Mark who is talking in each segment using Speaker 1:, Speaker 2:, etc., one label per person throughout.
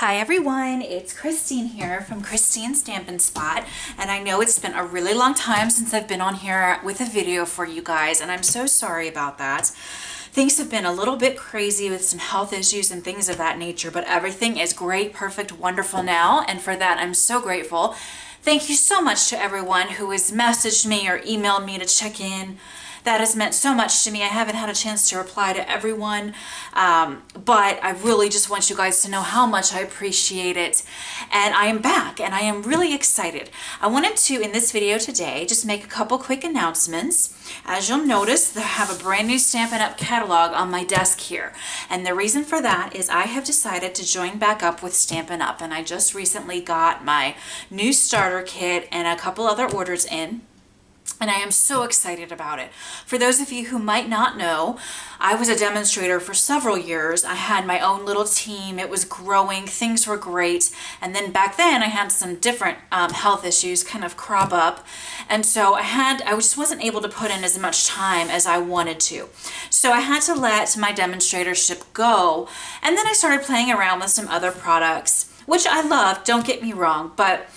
Speaker 1: Hi everyone, it's Christine here from Christine Stampin' Spot, and I know it's been a really long time since I've been on here with a video for you guys, and I'm so sorry about that. Things have been a little bit crazy with some health issues and things of that nature, but everything is great, perfect, wonderful now, and for that I'm so grateful. Thank you so much to everyone who has messaged me or emailed me to check in. That has meant so much to me. I haven't had a chance to reply to everyone, but I really just want you guys to know how much I appreciate it. And I am back, and I am really excited. I wanted to, in this video today, just make a couple quick announcements. As you'll notice, I have a brand new Stampin' Up! Catalog on my desk here. And the reason for that is I have decided to join back up with Stampin' Up! And I just recently got my new starter kit and a couple other orders in. And I am so excited about it. For those of you who might not know, I was a demonstrator for several years. I had my own little team. It was growing. Things were great. And then back then I had some different health issues kind of crop up. And so I just wasn't able to put in as much time as I wanted to. So I had to let my demonstratorship go. And then I started playing around with some other products, which I love, don't get me wrong, but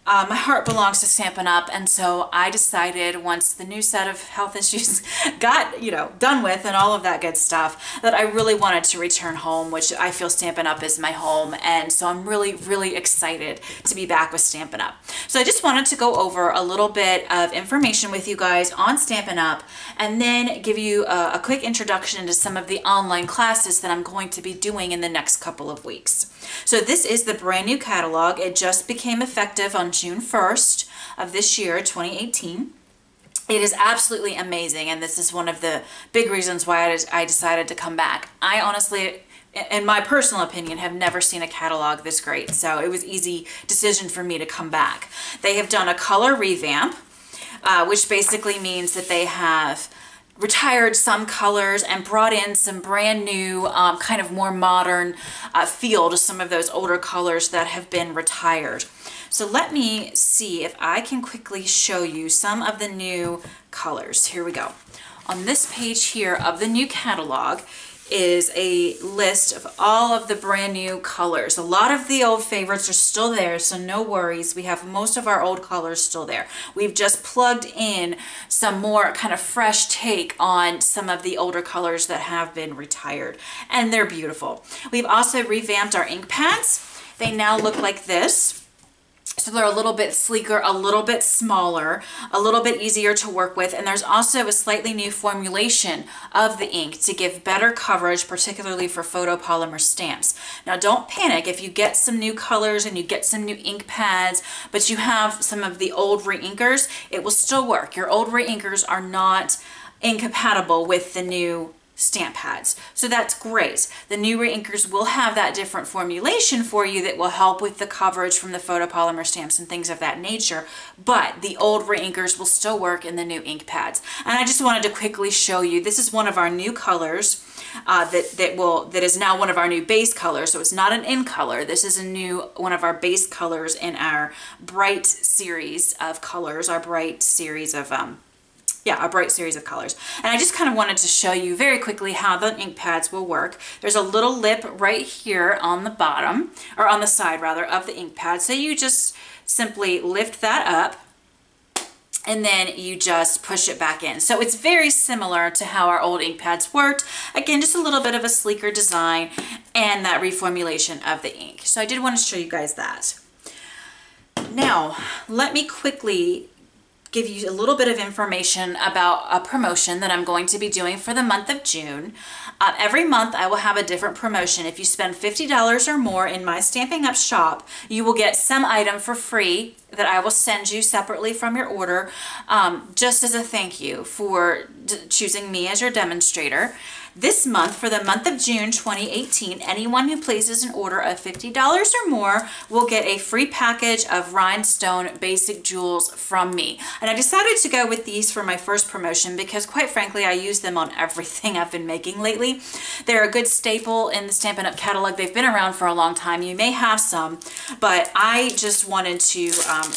Speaker 1: my heart belongs to Stampin' Up! And so I decided once the new set of health issues got, done with and all of that good stuff, that I really wanted to return home, which I feel Stampin' Up! Is my home. And so I'm really, really excited to be back with Stampin' Up! So I just wanted to go over a little bit of information with you guys on Stampin' Up! And then give you a quick introduction to some of the online classes that I'm going to be doing in the next couple of weeks. So this is the brand new catalog. It just became effective on June 1st of this year, 2018. It is absolutely amazing, and this is one of the big reasons why I decided to come back. I honestly, in my personal opinion, have never seen a catalog this great, so it was an easy decision for me to come back. They have done a color revamp, which basically means that they have retired some colors and brought in some brand new, kind of more modern feel to some of those older colors that have been retired. So let me see if I can quickly show you some of the new colors. Here we go. On this page here of the new catalog is a list of all of the brand new colors. A lot of the old favorites are still there, so no worries. We have most of our old colors still there. We've just plugged in some more kind of fresh take on some of the older colors that have been retired, and they're beautiful. We've also revamped our ink pads. They now look like this. So they're a little bit sleeker, a little bit smaller, a little bit easier to work with, and there's also a slightly new formulation of the ink to give better coverage, particularly for photopolymer stamps. Now don't panic if you get some new colors and you get some new ink pads, but you have some of the old re-inkers, it will still work. Your old re-inkers are not incompatible with the new stamp pads. So that's great. The new re-inkers will have that different formulation for you that will help with the coverage from the photopolymer stamps and things of that nature, but the old re-inkers will still work in the new ink pads. And I just wanted to quickly show you, this is one of our new colors that is now one of our new base colors. So it's not an in color. This is a new one of our base colors in our bright series of colors, our bright series of a bright series of colors. And I just kind of wanted to show you very quickly how the ink pads will work. There's a little lip right here on the bottom, or on the side rather, of the ink pad. So you just simply lift that up and then you just push it back in. So it's very similar to how our old ink pads worked. Again, just a little bit of a sleeker design and that reformulation of the ink. So I did want to show you guys that. Now, let me quickly give you a little bit of information about a promotion that I'm going to be doing for the month of June. Every month I will have a different promotion. If you spend $50 or more in my Stampin' Up! Shop, you will get some item for free that I will send you separately from your order, just as a thank you for choosing me as your demonstrator. This month, for the month of June 2018, anyone who places an order of $50 or more will get a free package of rhinestone basic jewels from me. And I decided to go with these for my first promotion because, quite frankly, I use them on everything I've been making lately. They're a good staple in the Stampin' Up! Catalog. They've been around for a long time. You may have some, but I just wanted to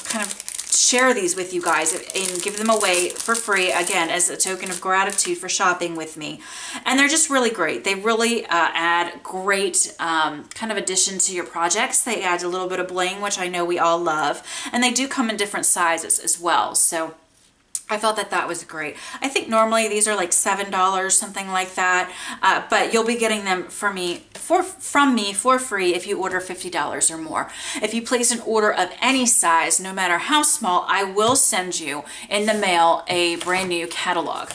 Speaker 1: kind of share these with you guys and give them away for free, again, as a token of gratitude for shopping with me. And they're just really great. They really add great kind of addition to your projects. They add a little bit of bling, which I know we all love. And they do come in different sizes as well. So I felt that that was great. I think normally these are like $7, something like that, but you'll be getting them from me for free if you order $50 or more. If you place an order of any size, no matter how small, I will send you in the mail a brand new catalog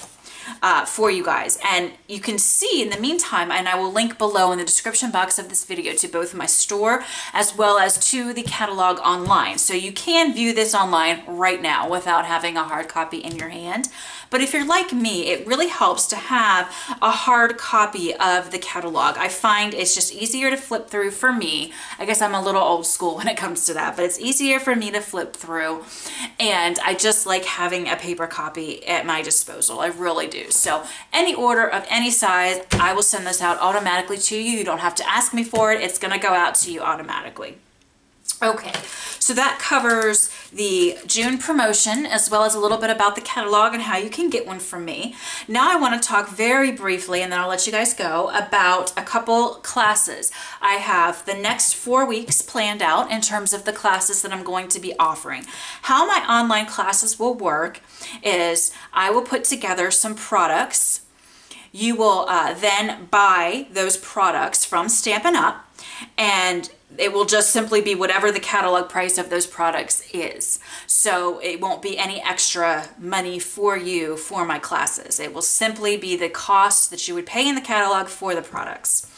Speaker 1: for you guys. And you can see in the meantime, and I will link below in the description box of this video to both my store as well as to the catalog online. So you can view this online right now without having a hard copy in your hand. But if you're like me, it really helps to have a hard copy of the catalog. I find it's just easier to flip through for me. I guess I'm a little old school when it comes to that, but it's easier for me to flip through. And I just like having a paper copy at my disposal. I really do. So any order of any size, I will send this out automatically to you. You don't have to ask me for it. It's going to go out to you automatically. Okay, so that covers the June promotion as well as a little bit about the catalog and how you can get one from me. Now I want to talk very briefly, and then I'll let you guys go, about a couple classes. I have the next 4 weeks planned out in terms of the classes that I'm going to be offering. How my online classes will work is I will put together some products. You will then buy those products from Stampin' Up, and it will just simply be whatever the catalog price of those products is. So it won't be any extra money for you for my classes. It will simply be the cost that you would pay in the catalog for the products.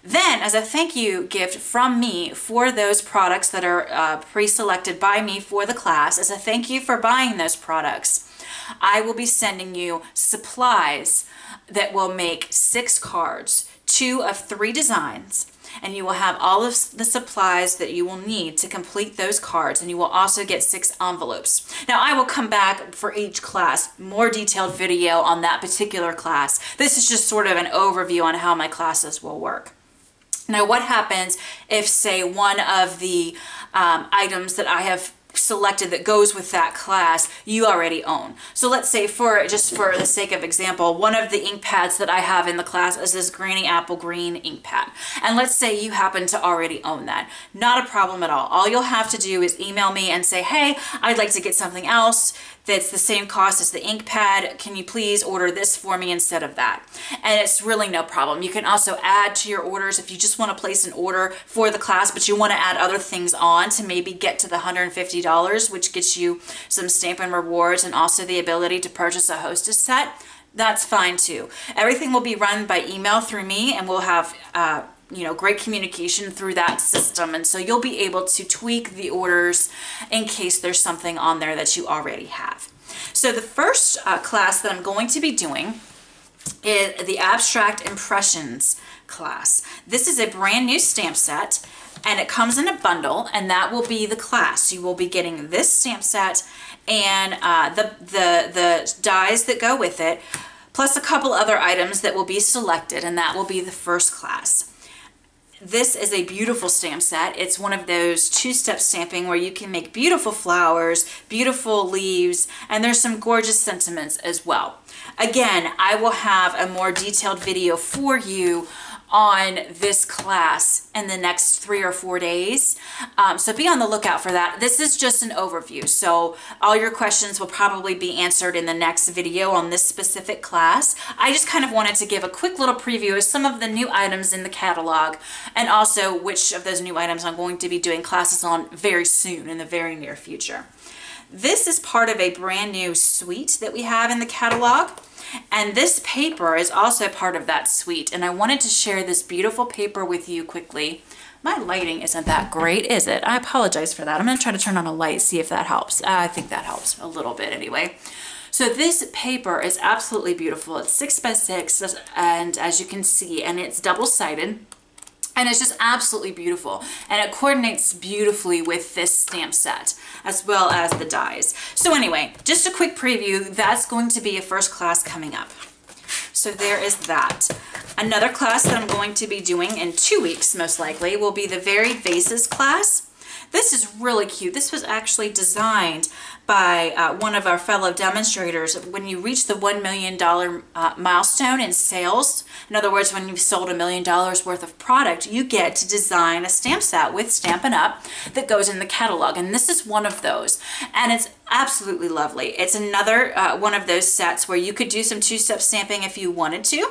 Speaker 1: Then, as a thank you gift from me for those products that are pre-selected by me for the class, as a thank you for buying those products, I will be sending you supplies that will make 6 cards, 2 of 3 designs, and you will have all of the supplies that you will need to complete those cards, and you will also get 6 envelopes. Now I will come back for each class, more detailed video on that particular class. This is just sort of an overview on how my classes will work. Now what happens if, say, one of the items that I have selected that goes with that class you already own? So let's say, just for the sake of example, one of the ink pads that I have in the class is this Granny Apple Green ink pad, and let's say you happen to already own that. Not a problem at all. All you'll have to do is email me and say, hey, I'd like to get something else that's the same cost as the ink pad. Can you please order this for me instead of that? And it's really no problem. You can also add to your orders if you just want to place an order for the class, but you want to add other things on to maybe get to the $150, which gets you some Stampin' rewards and also the ability to purchase a hostess set. That's fine too. Everything will be run by email through me, and we'll have great communication through that system, and so you'll be able to tweak the orders in case there's something on there that you already have. So the first class that I'm going to be doing is the Abstract Impressions class. This is a brand new stamp set, and it comes in a bundle, and that will be the class. You will be getting this stamp set and the dies that go with it, plus a couple other items that will be selected, and that will be the first class. This is a beautiful stamp set. It's one of those two-step stamping where you can make beautiful flowers, beautiful leaves, and there's some gorgeous sentiments as well. Again, I will have a more detailed video for you on this class in the next 3 or 4 days. So be on the lookout for that. This is just an overview, so all your questions will probably be answered in the next video on this specific class. I just kind of wanted to give a quick little preview of some of the new items in the catalog, and also which of those new items I'm going to be doing classes on very soon, in the very near future. This is part of a brand new suite that we have in the catalog. And this paper is also part of that suite, and I wanted to share this beautiful paper with you quickly. My lighting isn't that great, is it? I apologize for that. I'm going to try to turn on a light, see if that helps. I think that helps a little bit anyway. So this paper is absolutely beautiful. It's 6 by 6, and as you can see, and it's double-sided. And it's just absolutely beautiful, and it coordinates beautifully with this stamp set as well as the dies. So anyway, just a quick preview. That's going to be a first class coming up. So there is that. Another class that I'm going to be doing in 2 weeks, most likely, will be the Varied Vases class. This is really cute. This was actually designed by one of our fellow demonstrators. When you reach the $1 million milestone in sales, in other words, when you've sold $1 million worth of product, you get to design a stamp set with Stampin' Up! That goes in the catalog. And this is one of those. And it's absolutely lovely. It's another one of those sets where you could do some two-step stamping if you wanted to,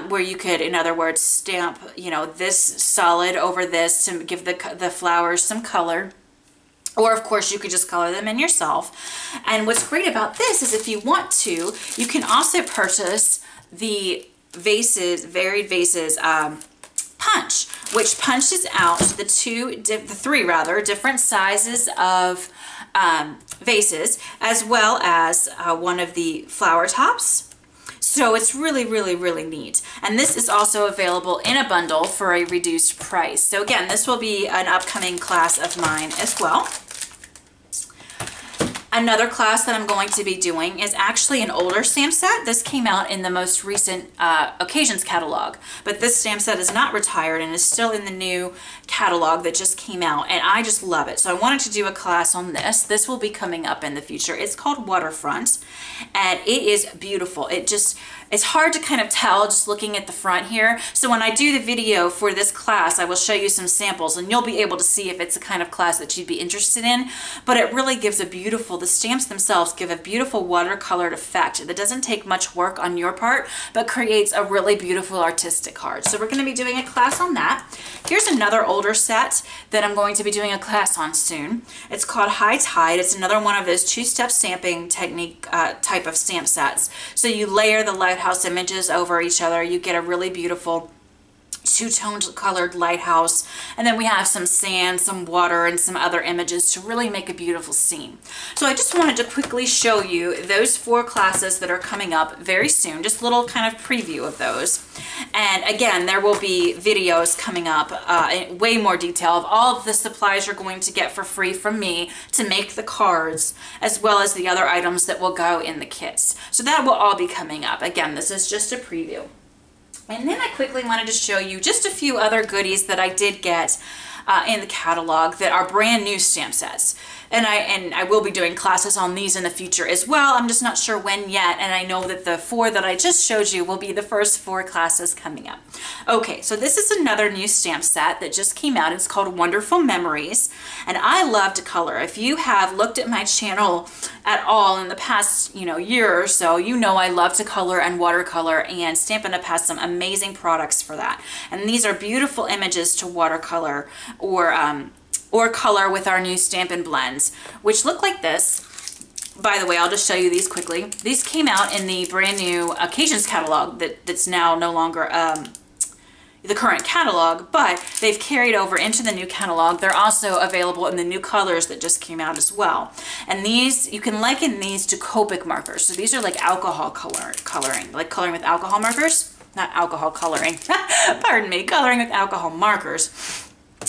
Speaker 1: where you could, in other words, stamp, you know, this solid over this to give the flowers some color. Or of course you could just color them in yourself. And what's great about this is if you want to, you can also purchase the vases, varied vases, punch, which punches out the three different sizes of vases, as well as one of the flower tops. So it's really, really, really neat. And this is also available in a bundle for a reduced price. So again, this will be an upcoming class of mine as well. Another class that I'm going to be doing is actually an older stamp set. This came out in the most recent occasions catalog, but this stamp set is not retired and is still in the new catalog that just came out, and I just love it. So I wanted to do a class on this. This will be coming up in the future. It's called Waterfront, and it is beautiful. It's hard to kind of tell just looking at the front here. So when I do the video for this class, I will show you some samples and you'll be able to see if it's a kind of class that you'd be interested in. But it really gives a beautiful, the stamps themselves give a beautiful watercolored effect that doesn't take much work on your part, but creates a really beautiful artistic card. So we're going to be doing a class on that. Here's another older set that I'm going to be doing a class on soon. It's called High Tide. It's another one of those two-step stamping technique type of stamp sets. So you layer the lighthouse images over each other. You get a really beautiful two-toned colored lighthouse, and then we have some sand, some water, and some other images to really make a beautiful scene. So I just wanted to quickly show you those 4 classes that are coming up very soon, just a little kind of preview of those. And again, there will be videos coming up in way more detail of all of the supplies you're going to get for free from me to make the cards, as well as the other items that will go in the kits. So that will all be coming up. Again, this is just a preview. And then I quickly wanted to show you just a few other goodies that I did get in the catalog that are brand new stamp sets. And I will be doing classes on these in the future as well. I'm just not sure when yet, and I know that the 4 that I just showed you will be the first 4 classes coming up. Okay, so this is another new stamp set that just came out. It's called Wonderful Memories, and I love to color. If you have looked at my channel at all in the past, year or so, you know I love to color and watercolor, and Stampin' Up! Has some amazing products for that. And these are beautiful images to watercolor or color with our new Stampin' Blends, which look like this. By the way, I'll just show you these quickly. These came out in the brand new Occasions catalog that's now no longer the current catalog, but they've carried over into the new catalog. They're also available in the new colors that just came out as well. And these, you can liken these to Copic markers. So these are like alcohol coloring, like coloring with alcohol markers. Not alcohol coloring, pardon me, coloring with alcohol markers.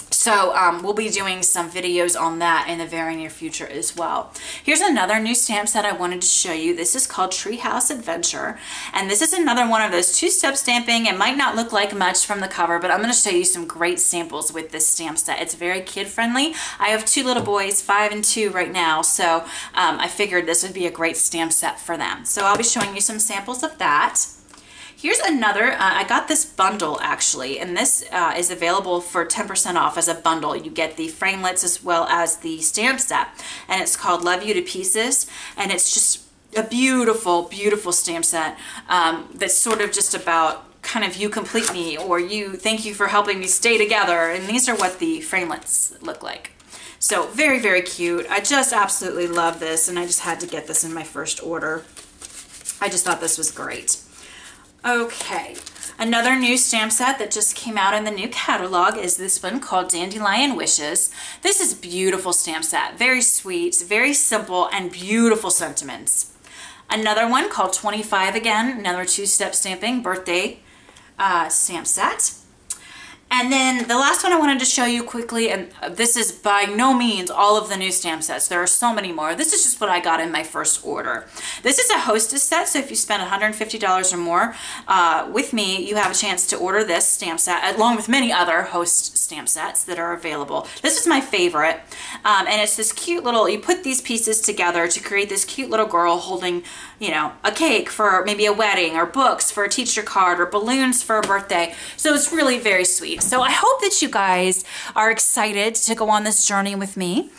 Speaker 1: So we'll be doing some videos on that in the very near future as well. Here's another new stamp set I wanted to show you. This is called Treehouse Adventure. And this is another one of those two-step stamping. It might not look like much from the cover, but I'm going to show you some great samples with this stamp set. It's very kid-friendly. I have 2 little boys, 5 and 2 right now, so I figured this would be a great stamp set for them. So I'll be showing you some samples of that. Here's another, I got this bundle actually, and this is available for 10% off as a bundle. You get the framelits as well as the stamp set, and it's called Love You to Pieces, and it's just a beautiful, beautiful stamp set that's sort of just about kind of you complete me, or you thank you for helping me stay together, and these are what the framelits look like. So very, very cute. I just absolutely love this, and I just had to get this in my first order. I just thought this was great. Okay, another new stamp set that just came out in the new catalog is this one called Dandelion Wishes. This is a beautiful stamp set, very sweet, very simple, and beautiful sentiments. Another one called 25 again, another two-step stamping birthday stamp set. And then the last one I wanted to show you quickly, and this is by no means all of the new stamp sets. There are so many more. This is just what I got in my first order. This is a hostess set, so if you spend $150 or more with me, you have a chance to order this stamp set along with many other host stamp sets that are available. This is my favorite, and it's this cute little, you put these pieces together to create this cute little girl holding, you know, a cake for maybe a wedding, or books for a teacher card, or balloons for a birthday. So it's really very sweet. So I hope that you guys are excited to go on this journey with me.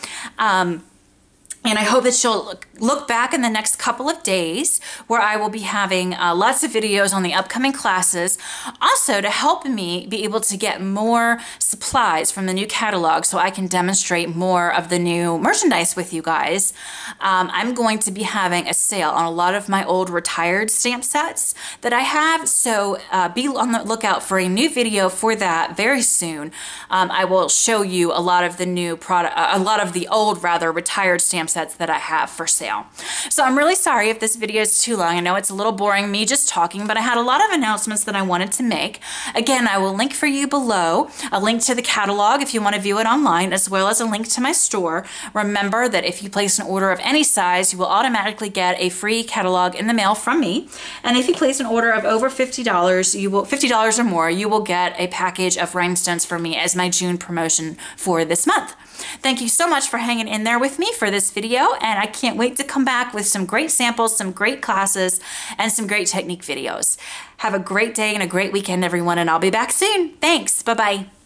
Speaker 1: And I hope that you'll look back in the next couple of days where I will be having lots of videos on the upcoming classes. Also, to help me be able to get more supplies from the new catalog so I can demonstrate more of the new merchandise with you guys. I'm going to be having a sale on a lot of my old retired stamp sets that I have. So be on the lookout for a new video for that very soon. I will show you a lot of the new product, a lot of the old, rather, retired stamp sets that I have for sale. So I'm really sorry if this video is too long. I know it's a little boring, me just talking, but I had a lot of announcements that I wanted to make. Again, I will link for you below a link to the catalog if you want to view it online, as well as a link to my store. Remember that if you place an order of any size, you will automatically get a free catalog in the mail from me. And if you place an order of over $50, you will $50 or more, you will get a package of rhinestones for me as my June promotion for this month. Thank you so much for hanging in there with me for this video, and I can't wait to come back with some great samples, some great classes, and some great technique videos. Have a great day and a great weekend, everyone, and I'll be back soon. Thanks. Bye-bye.